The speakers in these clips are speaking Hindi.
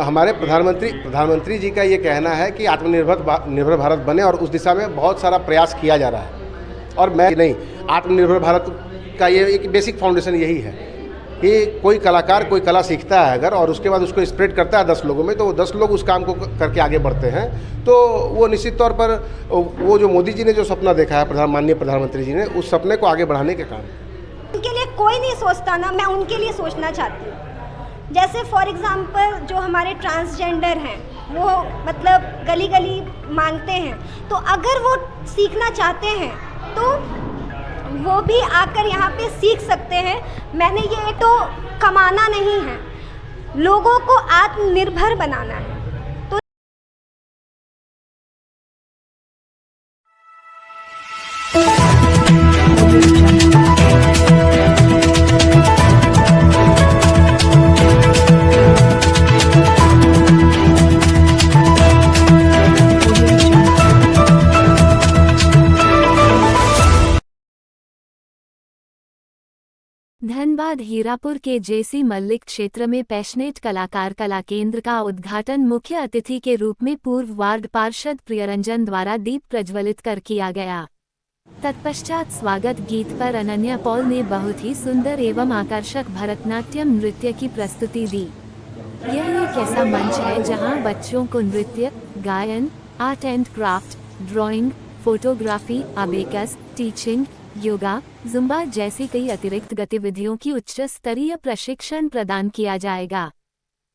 हमारे प्रधानमंत्री जी का ये कहना है कि निर्भर भारत बने और उस दिशा में बहुत सारा प्रयास किया जा रहा है। और मैं नहीं, आत्मनिर्भर भारत का ये एक बेसिक फाउंडेशन यही है कि कोई कलाकार कोई कला सीखता है अगर और उसके बाद उसको स्प्रेड करता है 10 लोगों में, तो 10 लोग उस काम को करके आगे बढ़ते हैं। तो वो निश्चित तौर पर वो जो मोदी जी ने जो सपना देखा है, माननीय प्रधानमंत्री जी ने, उस सपने को आगे बढ़ाने के काम उनके लिए कोई नहीं सोचता ना, मैं उनके लिए सोचना चाहती हूँ। जैसे फॉर एग्जांपल जो हमारे ट्रांसजेंडर हैं वो मतलब गली गली मांगते हैं, तो अगर वो सीखना चाहते हैं तो वो भी आकर यहाँ पे सीख सकते हैं। मैंने ये तो कमाना नहीं है, लोगों को आत्मनिर्भर बनाना है। धनबाद हीरापुर के जेसी मल्लिक क्षेत्र में पैशनेट कलाकार कला केंद्र का उद्घाटन मुख्य अतिथि के रूप में पूर्व वार्ड पार्षद प्रियरंजन द्वारा दीप प्रज्वलित कर किया गया। तत्पश्चात स्वागत गीत पर अनन्या पॉल ने बहुत ही सुंदर एवं आकर्षक भरतनाट्यम नृत्य की प्रस्तुति दी। यह एक ऐसा मंच है जहां बच्चों को नृत्य, गायन, art and craft, drawing, photography, abacus, teaching, yoga, Zumba जैसी कई अतिरिक्त गतिविधियों की उच्च स्तरीय प्रशिक्षण प्रदान किया जाएगा।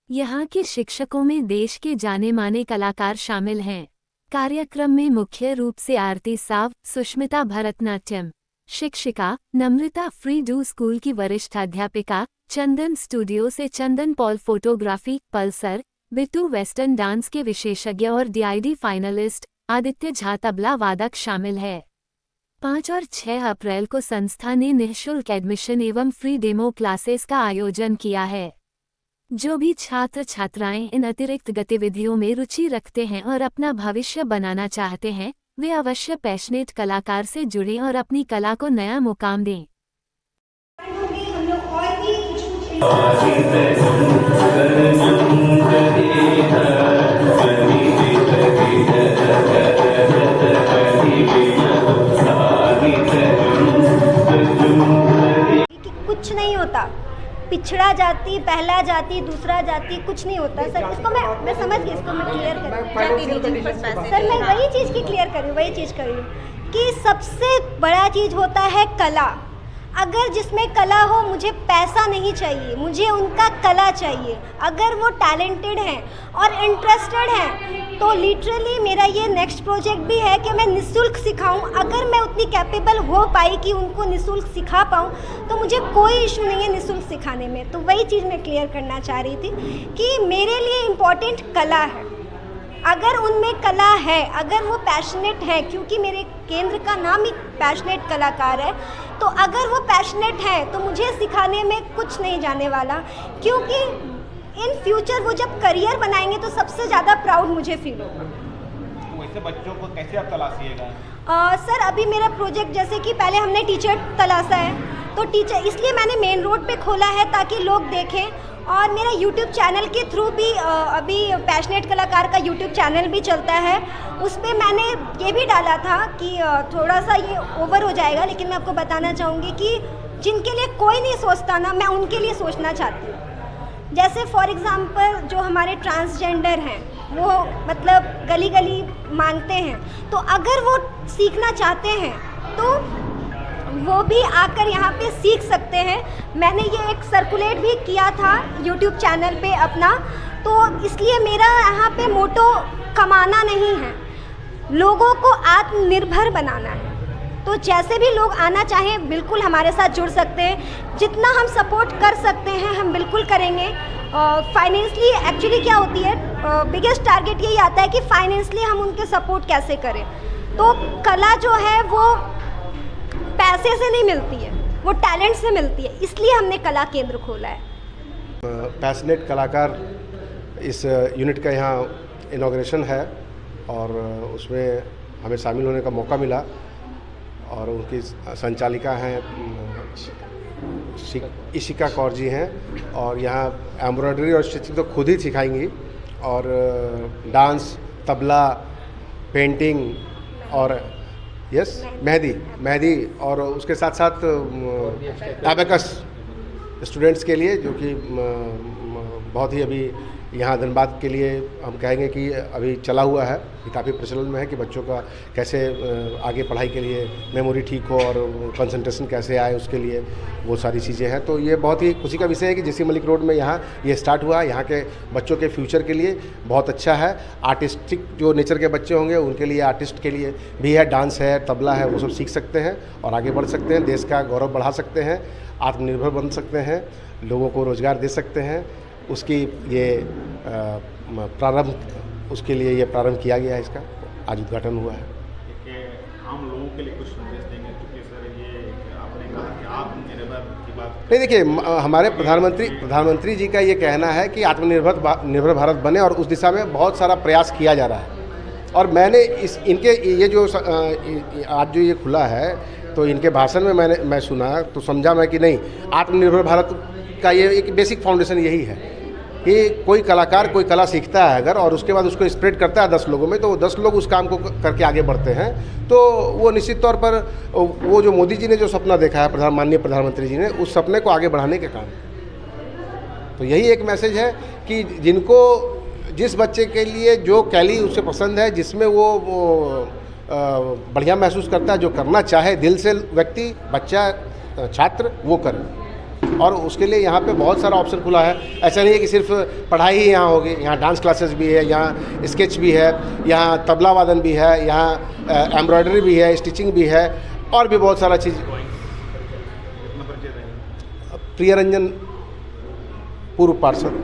यहाँ के शिक्षकों में देश के जाने माने कलाकार शामिल हैं। कार्यक्रम में मुख्य रूप से आरती साव, सुष्मिता भरतनाट्यम शिक्षिका, नम्रता फ्री डू स्कूल की वरिष्ठ अध्यापिका, चंदन स्टूडियो से Chandan Paul photography, Pulsar, Bittu western dance के विशेषज्ञ और DID फाइनलिस्ट आदित्य झा तबला वादक शामिल है। 5 और 6 अप्रैल को संस्था ने निःशुल्क एडमिशन एवं फ्री डेमो क्लासेस का आयोजन किया है। जो भी छात्र छात्राएं इन अतिरिक्त गतिविधियों में रुचि रखते हैं और अपना भविष्य बनाना चाहते हैं, वे अवश्य पैशनेट कलाकार से जुड़ें और अपनी कला को नया मुकाम दें। कुछ नहीं होता, पिछड़ा जाति, पहला जाति, दूसरा जाति कुछ नहीं होता सर। इसको मैं समझ गई, इसको मैं क्लियर करूँ सर। मैं वही चीज़ की क्लियर करूँ, वही चीज़ करूँ कि सबसे बड़ा चीज़ होता है कला। अगर जिसमें कला हो, मुझे पैसा नहीं चाहिए, मुझे उनका कला चाहिए। अगर वो टैलेंटेड हैं और इंटरेस्टेड हैं तो लिटरली मेरा ये नेक्स्ट प्रोजेक्ट भी है कि मैं निःशुल्क सिखाऊं। अगर मैं उतनी कैपेबल हो पाई कि उनको निःशुल्क सिखा पाऊं तो मुझे कोई इशू नहीं है निःशुल्क सिखाने में। तो वही चीज़ मैं क्लियर करना चाह रही थी कि मेरे लिए इम्पॉर्टेंट कला है। अगर उनमें कला है, अगर वो पैशनेट है, क्योंकि मेरे केंद्र का नाम ही पैशनेट कलाकार है, तो अगर वो पैशनेट है तो मुझे सिखाने में कुछ नहीं जाने वाला, क्योंकि इन फ्यूचर वो जब करियर बनाएंगे तो सबसे ज़्यादा प्राउड मुझे फील होगा। तो वैसे बच्चों को कैसे आप तलाशिएगा? सर अभी मेरा प्रोजेक्ट जैसे कि पहले हमने टीचर तलाशा है, तो टीचर इसलिए मैंने मेन रोड पे खोला है ताकि लोग देखें। और मेरा यूट्यूब चैनल के थ्रू भी अभी पैशनेट कलाकार का यूट्यूब चैनल भी चलता है। उस पर मैंने ये भी डाला था कि थोड़ा सा ये ओवर हो जाएगा, लेकिन मैं आपको बताना चाहूँगी कि जिनके लिए कोई नहीं सोचता ना, मैं उनके लिए सोचना चाहती हूँ। जैसे फॉर एग्ज़ाम्पल जो हमारे ट्रांसजेंडर हैं वो मतलब गली गली मांगते हैं, तो अगर वो सीखना चाहते हैं तो वो भी आकर यहाँ पे सीख सकते हैं। मैंने ये एक सर्कुलेट भी किया था यूट्यूब चैनल पे अपना, तो इसलिए मेरा यहाँ पे मोटो कमाना नहीं है, लोगों को आत्मनिर्भर बनाना है। तो जैसे भी लोग आना चाहें बिल्कुल हमारे साथ जुड़ सकते हैं। जितना हम सपोर्ट कर सकते हैं हम बिल्कुल करेंगे। फाइनेंशली एक्चुअली क्या होती है, बिगेस्ट टारगेट यही आता है कि फाइनेंशली हम उनके सपोर्ट कैसे करें। तो कला जो है वो पैसे से नहीं मिलती है, वो टैलेंट से मिलती है, इसलिए हमने कला केंद्र खोला है। पैशनेट कलाकार इस यूनिट का यहाँ इनॉग्रेशन है और उसमें हमें शामिल होने का मौका मिला और उनकी संचालिका हैं इशिका कौर जी हैं और यहाँ एम्ब्रॉयडरी और स्टिचिंग तो खुद ही सिखाएंगी और डांस, तबला, पेंटिंग और मेहंदी और उसके साथ साथ एबेकस स्टूडेंट्स के लिए, जो कि बहुत ही अभी यहाँ धनबाद के लिए हम कहेंगे कि अभी चला हुआ है, ये काफ़ी प्रचलन में है कि बच्चों का कैसे आगे पढ़ाई के लिए मेमोरी ठीक हो और कंसंट्रेशन कैसे आए, उसके लिए वो सारी चीज़ें हैं। तो ये बहुत ही खुशी का विषय है कि जेसी मलिक रोड में यहाँ ये स्टार्ट हुआ। यहाँ के बच्चों के फ्यूचर के लिए बहुत अच्छा है। आर्टिस्टिक जो नेचर के बच्चे होंगे उनके लिए, आर्टिस्ट के लिए भी है, डांस है, तबला है, वो सब सीख सकते हैं और आगे बढ़ सकते हैं, देश का गौरव बढ़ा सकते हैं, आत्मनिर्भर बन सकते हैं, लोगों को रोज़गार दे सकते हैं। उसकी ये प्रारंभ, उसके लिए ये प्रारंभ किया गया है, इसका आज उद्घाटन हुआ है। आम लोगों के लिए कुछ संदेश देंगे, क्योंकि सर ये आपने कहा कि आत्मनिर्भर की बात नहीं, देखिए हमारे प्रधानमंत्री जी का ये कहना है कि आत्मनिर्भर भारत बने और उस दिशा में बहुत सारा प्रयास किया जा रहा है। और मैंने इनके ये जो आज जो ये खुला है, तो इनके भाषण में मैं सुना तो समझा मैं कि नहीं, आत्मनिर्भर भारत का ये एक बेसिक फाउंडेशन यही है कि कोई कलाकार कोई कला सीखता है अगर, और उसके बाद उसको स्प्रेड करता है 10 लोगों में, तो 10 लोग उस काम को करके आगे बढ़ते हैं, तो वो निश्चित तौर पर वो जो मोदी जी ने जो सपना देखा है, माननीय प्रधानमंत्री जी ने, उस सपने को आगे बढ़ाने के काम। तो यही एक मैसेज है कि जिनको, जिस बच्चे के लिए जो कैली उसे पसंद है, जिसमें वो बढ़िया महसूस करता है, जो करना चाहे दिल से व्यक्ति, बच्चा, छात्र, वो करे। और उसके लिए यहाँ पे बहुत सारा ऑप्शन खुला है। ऐसा नहीं है कि सिर्फ पढ़ाई ही यहाँ होगी, यहाँ डांस क्लासेस भी है, यहाँ स्केच भी है, यहाँ तबला वादन भी है, यहाँ एम्ब्रॉयडरी भी है, स्टिचिंग भी है, और भी बहुत सारा चीज़। प्रियरंजन, पूर्व पार्षद।